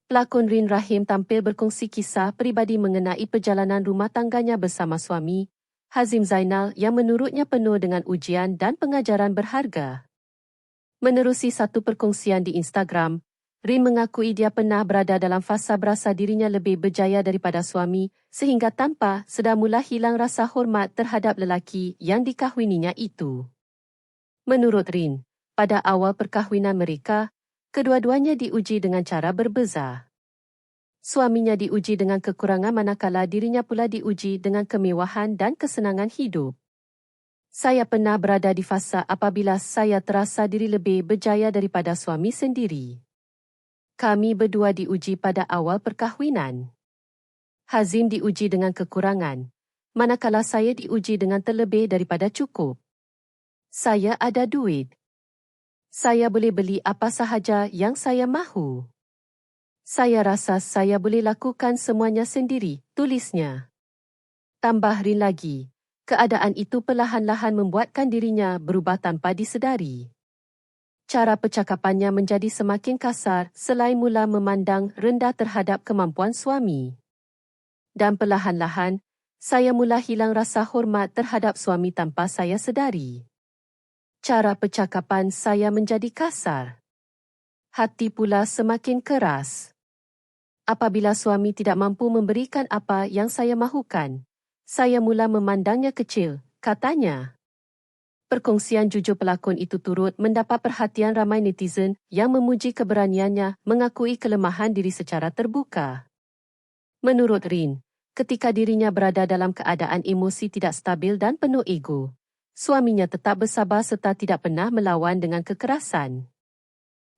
Pelakon Rin Rahim tampil berkongsi kisah peribadi mengenai perjalanan rumah tangganya bersama suami, Hazim Zainal, yang menurutnya penuh dengan ujian dan pengajaran berharga. Menerusi satu perkongsian di Instagram, Rin mengakui dia pernah berada dalam fasa berasa dirinya lebih berjaya daripada suami sehingga tanpa sedar mula hilang rasa hormat terhadap lelaki yang dikahwininya itu. Menurut Rin, pada awal perkahwinan mereka, kedua-duanya diuji dengan cara berbeza. Suaminya diuji dengan kekurangan manakala dirinya pula diuji dengan kemewahan dan kesenangan hidup. Saya pernah berada di fasa apabila saya terasa diri lebih berjaya daripada suami sendiri. Kami berdua diuji pada awal perkahwinan. Hazim diuji dengan kekurangan, manakala saya diuji dengan terlebih daripada cukup. Saya ada duit. Saya boleh beli apa sahaja yang saya mahu. Saya rasa saya boleh lakukan semuanya sendiri, tulisnya. Tambah Rin lagi, keadaan itu perlahan-lahan membuatkan dirinya berubah tanpa disedari. Cara percakapannya menjadi semakin kasar selain mula memandang rendah terhadap kemampuan suami. Dan perlahan-lahan, saya mula hilang rasa hormat terhadap suami tanpa saya sedari. Cara percakapan saya menjadi kasar. Hati pula semakin keras. Apabila suami tidak mampu memberikan apa yang saya mahukan, saya mula memandangnya kecil, katanya. Perkongsian jujur pelakon itu turut mendapat perhatian ramai netizen yang memuji keberaniannya mengakui kelemahan diri secara terbuka. Menurut Rin, ketika dirinya berada dalam keadaan emosi tidak stabil dan penuh ego, suaminya tetap bersabar serta tidak pernah melawan dengan kekerasan.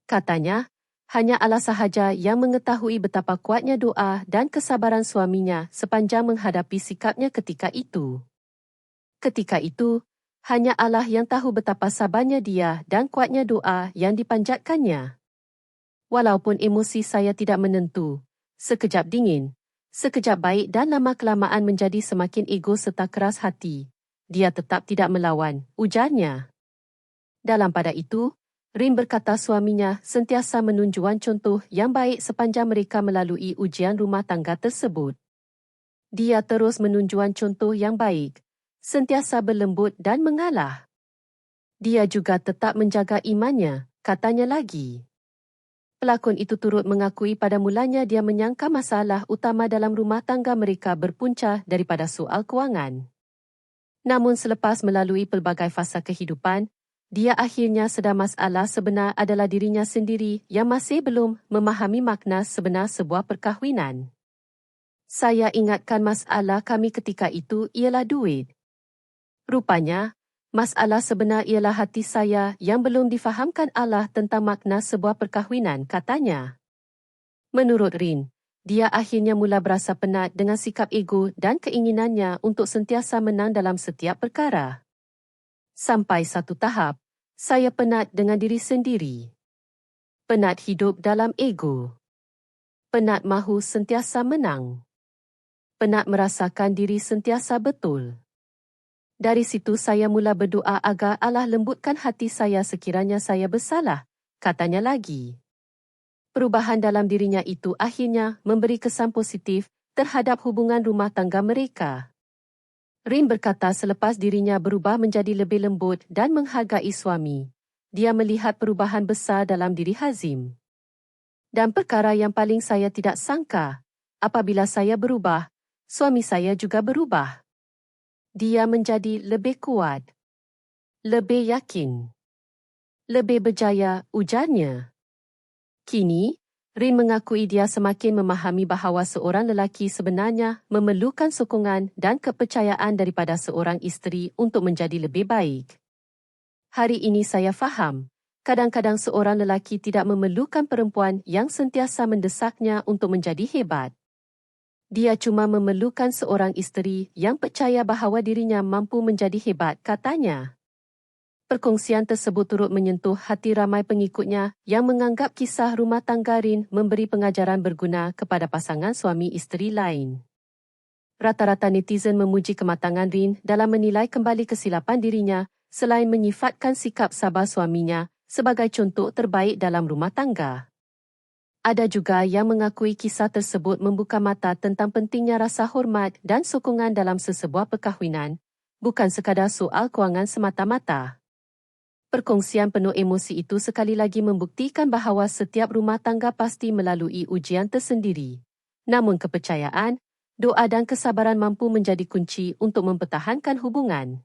Katanya, hanya Allah sahaja yang mengetahui betapa kuatnya doa dan kesabaran suaminya sepanjang menghadapi sikapnya ketika itu. Ketika itu, hanya Allah yang tahu betapa sabarnya dia dan kuatnya doa yang dipanjatkannya. Walaupun emosi saya tidak menentu, sekejap dingin, sekejap baik dan lama-kelamaan menjadi semakin ego serta keras hati, dia tetap tidak melawan, ujarnya. Dalam pada itu, Rin berkata suaminya sentiasa menunjukkan contoh yang baik sepanjang mereka melalui ujian rumah tangga tersebut. Dia terus menunjukkan contoh yang baik, sentiasa berlembut dan mengalah. Dia juga tetap menjaga imannya, katanya lagi. Pelakon itu turut mengakui pada mulanya dia menyangka masalah utama dalam rumah tangga mereka berpunca daripada soal kewangan. Namun selepas melalui pelbagai fasa kehidupan, dia akhirnya sedar masalah sebenar adalah dirinya sendiri yang masih belum memahami makna sebenar sebuah perkahwinan. Saya ingatkan masalah kami ketika itu ialah duit. Rupanya, masalah sebenar ialah hati saya yang belum difahamkan Allah tentang makna sebuah perkahwinan, katanya. Menurut Rin, dia akhirnya mula berasa penat dengan sikap ego dan keinginannya untuk sentiasa menang dalam setiap perkara. Sampai satu tahap, saya penat dengan diri sendiri. Penat hidup dalam ego. Penat mahu sentiasa menang. Penat merasakan diri sentiasa betul. Dari situ saya mula berdoa agar Allah lembutkan hati saya sekiranya saya bersalah, katanya lagi. Perubahan dalam dirinya itu akhirnya memberi kesan positif terhadap hubungan rumah tangga mereka. Rin berkata selepas dirinya berubah menjadi lebih lembut dan menghargai suami, dia melihat perubahan besar dalam diri Hazim. Dan perkara yang paling saya tidak sangka, apabila saya berubah, suami saya juga berubah. Dia menjadi lebih kuat, lebih yakin, lebih berjaya, ujarnya. Kini, Rin mengakui dia semakin memahami bahawa seorang lelaki sebenarnya memerlukan sokongan dan kepercayaan daripada seorang isteri untuk menjadi lebih baik. Hari ini saya faham, kadang-kadang seorang lelaki tidak memerlukan perempuan yang sentiasa mendesaknya untuk menjadi hebat. Dia cuma memerlukan seorang isteri yang percaya bahawa dirinya mampu menjadi hebat, katanya. Perkongsian tersebut turut menyentuh hati ramai pengikutnya yang menganggap kisah rumah tangga Rin memberi pengajaran berguna kepada pasangan suami isteri lain. Rata-rata netizen memuji kematangan Rin dalam menilai kembali kesilapan dirinya selain menyifatkan sikap sabar suaminya sebagai contoh terbaik dalam rumah tangga. Ada juga yang mengakui kisah tersebut membuka mata tentang pentingnya rasa hormat dan sokongan dalam sesebuah perkahwinan, bukan sekadar soal kewangan semata-mata. Perkongsian penuh emosi itu sekali lagi membuktikan bahawa setiap rumah tangga pasti melalui ujian tersendiri. Namun kepercayaan, doa dan kesabaran mampu menjadi kunci untuk mempertahankan hubungan.